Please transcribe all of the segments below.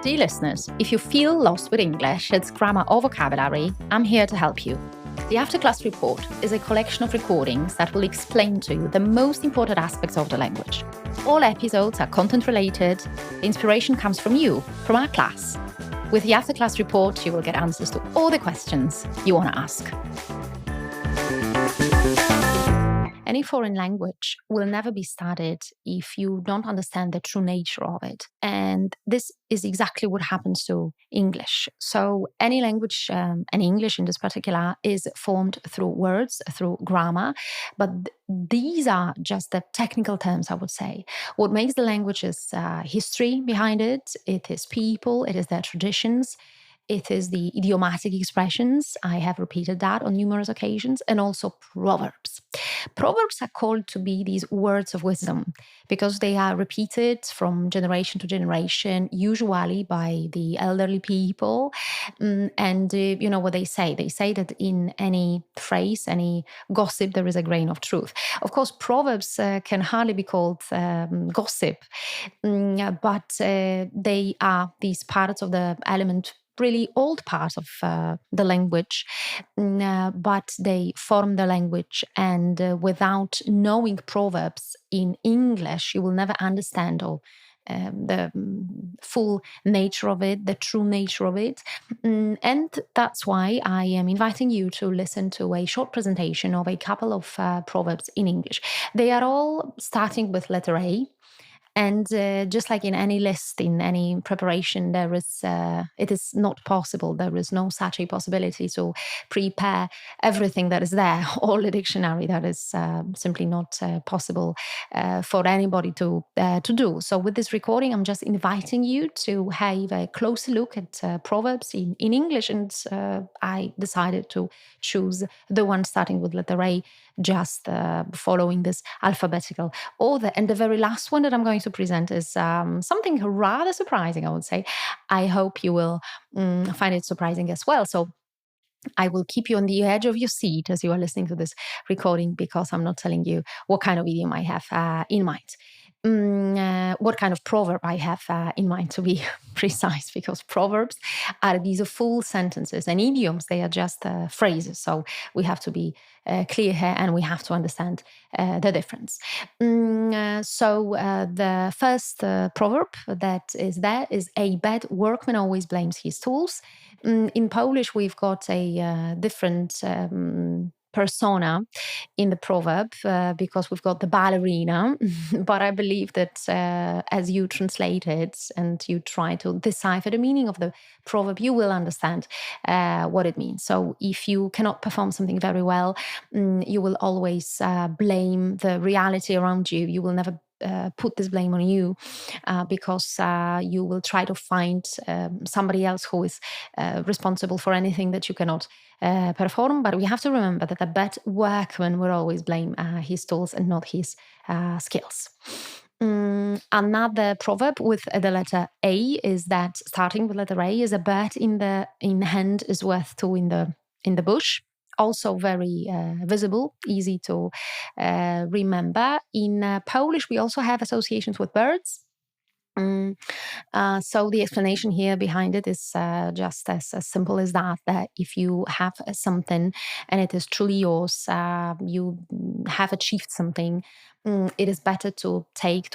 Dear listeners, if you feel lost with English, its grammar or vocabulary, I'm here to help you. The Afterclass Report is a collection of recordings that will explain to you the most important aspects of the language. All episodes are content related. The inspiration comes from you, from our class. With the Afterclass Report, you will get answers to all the questions you want to ask. Any foreign language will never be studied if you don't understand the true nature of it. And this is exactly what happens to English. So any language, and English in this particular, is formed through words, through grammar. But these are just the technical terms, I would say. What makes the language is history behind it. It is people. It is their traditions. It is the idiomatic expressions. I have repeated that on numerous occasions, and also proverbs. Proverbs are called to be these words of wisdom because they are repeated from generation to generation, usually by the elderly people. And you know what they say? They say that in any phrase, any gossip, there is a grain of truth. Of course, proverbs can hardly be called gossip, but they are these parts of the element, really old part of the language, but they form the language. And without knowing proverbs in English, you will never understand the full nature of it, the true nature of it. And that's why I am inviting you to listen to a short presentation of a couple of proverbs in English. They are all starting with letter A. And just like in any list, in any preparation, it is not possible. There is no such a possibility to prepare everything that is there, all the dictionary. That is simply not possible for anybody to do. So with this recording, I'm just inviting you to have a closer look at proverbs in English. And I decided to choose the one starting with letter A, just following this alphabetical order. And the very last one that I'm going to present is something rather surprising, I would say. I hope you will find it surprising as well. So I will keep you on the edge of your seat as you are listening to this recording, because I'm not telling you what kind of idiom I have in mind. What kind of proverb I have in mind, to be precise, because proverbs are these full sentences, and idioms, they are just phrases. So we have to be clear here, and we have to understand the difference. So the first proverb that is there is: a bad workman always blames his tools. In Polish, we've got a different persona in the proverb because we've got the ballerina. But I believe that as you translate it and you try to decipher the meaning of the proverb, you will understand what it means. So if you cannot perform something very well, you will always blame the reality around you. You will never put this blame on you because you will try to find somebody else who is responsible for anything that you cannot perform. But we have to remember that a bad workman will always blame his tools and not his skills. Another proverb with the letter A is that, starting with letter A, is: a bird in hand is worth two in the bush. Also very visible, easy to remember. In Polish, we also have associations with birds. So the explanation here behind it is just as simple as that if you have something and it is truly yours, you have achieved something, it is better to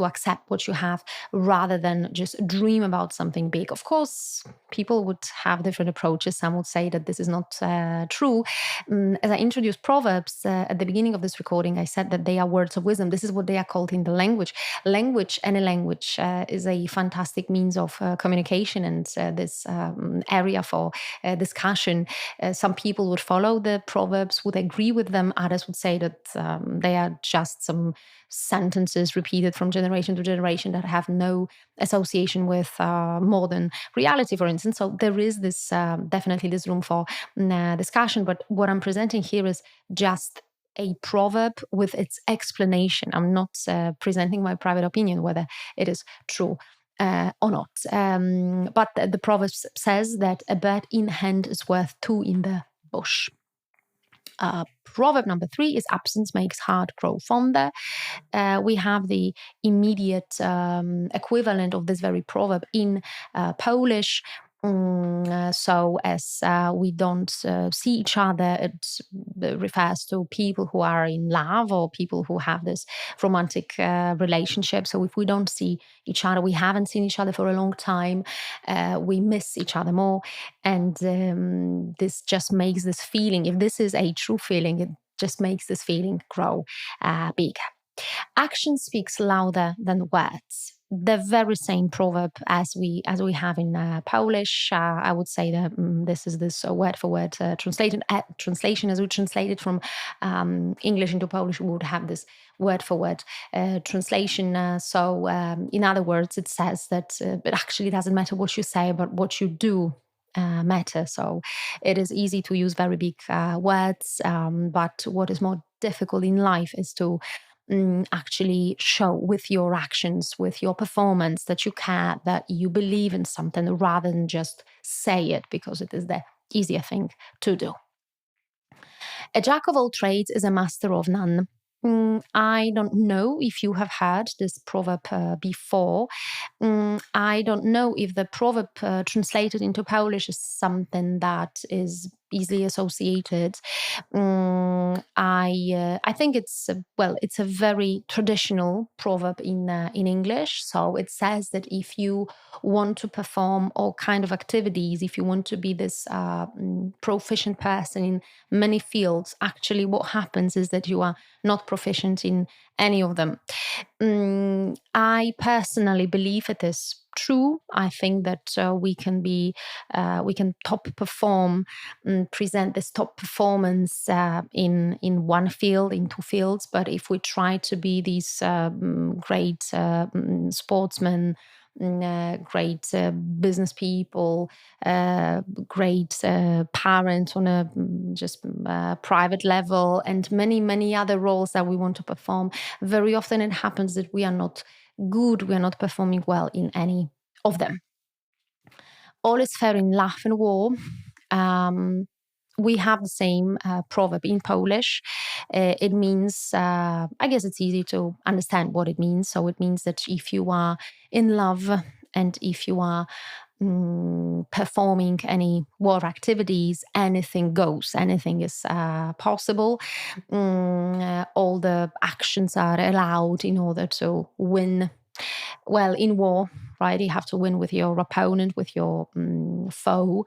accept what you have rather than just dream about something big. Of course, people would have different approaches. Some would say that this is not true. As I introduced proverbs at the beginning of this recording, I said that they are words of wisdom. This is what they are called in the language. Any language is a fantastic means of communication, and this area for discussion. Some people would follow the proverbs, would agree with them. Others would say that they are just some sentences repeated from generation to generation that have no association with modern reality, for instance. So there is this definitely this room for discussion. But what I'm presenting here is just a proverb with its explanation. I'm not presenting my private opinion whether it is true or not. But the proverb says that a bird in hand is worth two in the bush. Proverb number 3 is absence makes heart grow fonder. We have the immediate equivalent of this very proverb in Polish. So as we don't see each other, it refers to people who are in love or people who have this romantic relationship. So if we don't see each other, we haven't seen each other for a long time, we miss each other more. And this just makes this feeling, if this is a true feeling, it just makes this feeling grow bigger. Action speaks louder than words. The very same proverb as we have in Polish. I would say that this is this word for word translation as we translate it from English into Polish. We would have this word for word translation. So in other words, it says that it actually doesn't matter what you say, but what you do matter. So it is easy to use very big words, but what is more difficult in life is to actually show with your actions, with your performance, that you care, that you believe in something, rather than just say it because it is the easier thing to do. A jack of all trades is a master of none. I don't know if you have heard this proverb before. I don't know if the proverb translated into Polish is something that is easily associated. I think it's a very traditional proverb in English. So it says that if you want to perform all kind of activities, if you want to be this proficient person in many fields, actually what happens is that you are not proficient in any of them. I personally believe it is true. I think that we can top perform, present this top performance in one field, in two fields. But if we try to be these great sportsmen, great business people, great parents on a just private level, and many other roles that we want to perform, very often it happens that we are not good, we are not performing well in any of them. All is fair in love and war. We have the same proverb in Polish. It means, I guess it's easy to understand what it means. So it means that if you are in love and if you are performing any war activities, anything goes, anything is possible. All the actions are allowed in order to win. Well, in war, right, you have to win with your opponent, with your foe.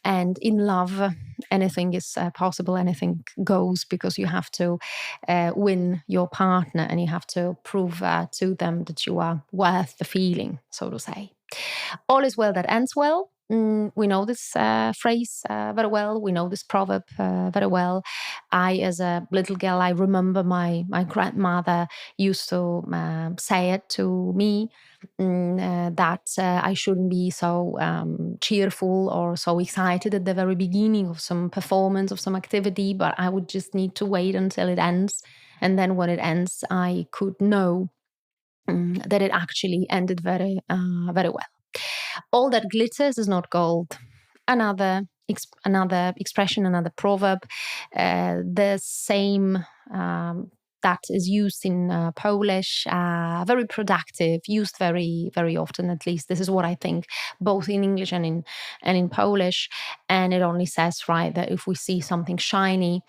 And in love, anything is possible, anything goes, because you have to win your partner and you have to prove to them that you are worth the feeling, so to say. All is well that ends well. We know this phrase very well. We know this proverb very well. As a little girl, I remember my grandmother used to say it to me, that I shouldn't be so cheerful or so excited at the very beginning of some performance, of some activity, but I would just need to wait until it ends. And then when it ends, I could know that it actually ended very well. All that glitters is not gold. Another expression, another proverb. The same that is used in Polish, very productive, used very, very often. At least this is what I think, both in English and in Polish. And it only says, right, that if we see something shiny,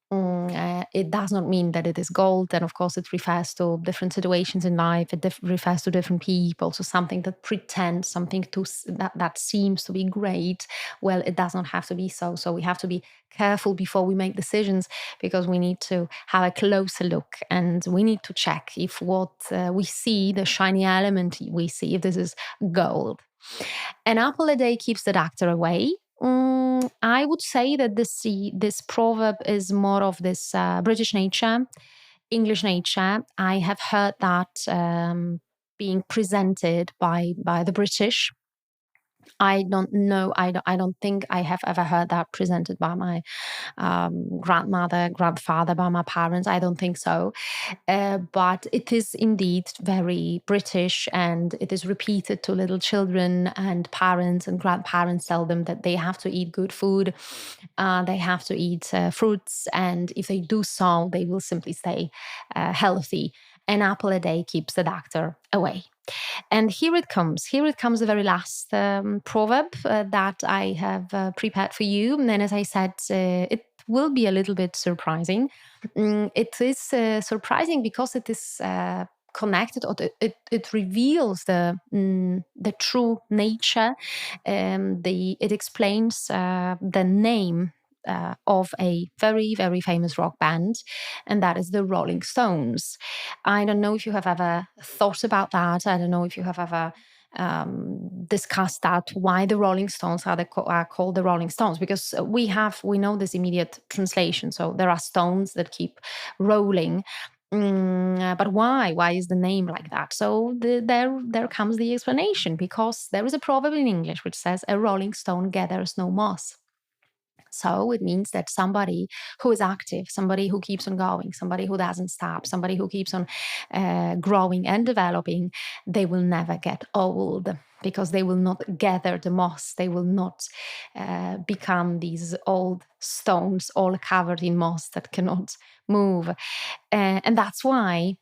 it does not mean that it is gold. And of course, it refers to different situations in life. It refers to different people. So something that pretends, something that seems to be great. Well, it does not have to be so. So we have to be careful before we make decisions, because we need to have a closer look and we need to check if what we see, the shiny element we see, if this is gold. An apple a day keeps the doctor away. I would say that this proverb is more of this British nature, English nature. I have heard that being presented by the British. I don't know. I don't think I have ever heard that presented by my grandmother, grandfather, by my parents. I don't think so. But it is indeed very British, and it is repeated to little children, and parents and grandparents tell them that they have to eat good food. They have to eat fruits. And if they do so, they will simply stay healthy. An apple a day keeps the doctor away. And here it comes. Here it comes, the very last proverb that I have prepared for you. And as I said, it will be a little bit surprising. It is surprising because it is connected, or it reveals the true nature. It explains the name of a very, very famous rock band, and that is the Rolling Stones. I don't know if you have ever thought about that. I don't know if you have ever discussed that, why the Rolling Stones are called the Rolling Stones, because we know this immediate translation. So there are stones that keep rolling. But why? Why is the name like that? So there comes the explanation, because there is a proverb in English which says, "A rolling stone gathers no moss." So it means that somebody who is active, somebody who keeps on going, somebody who doesn't stop, somebody who keeps on growing and developing, they will never get old, because they will not gather the moss. They will not become these old stones all covered in moss that cannot move. And that's why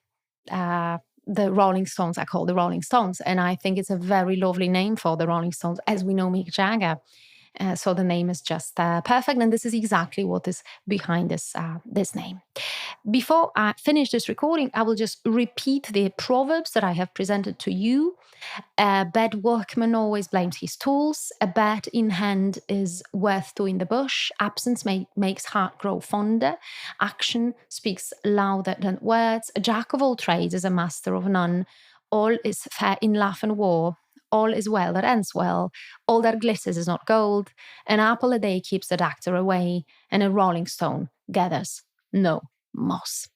the Rolling Stones are called the Rolling Stones. And I think it's a very lovely name for the Rolling Stones, as we know Mick Jagger. So the name is just perfect, and this is exactly what is behind this name. Before I finish this recording, I will just repeat the proverbs that I have presented to you. A bad workman always blames his tools. A bat in hand is worth two in the bush. Absence makes heart grow fonder. Action speaks louder than words. A jack of all trades is a master of none. All is fair in laugh and war. All is well that ends well. All that glitters is not gold. An apple a day keeps the doctor away, and a rolling stone gathers no moss.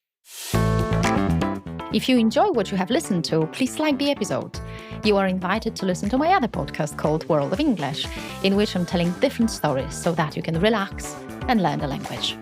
If you enjoy what you have listened to, please like the episode. You are invited to listen to my other podcast called World of English, in which I'm telling different stories so that you can relax and learn the language.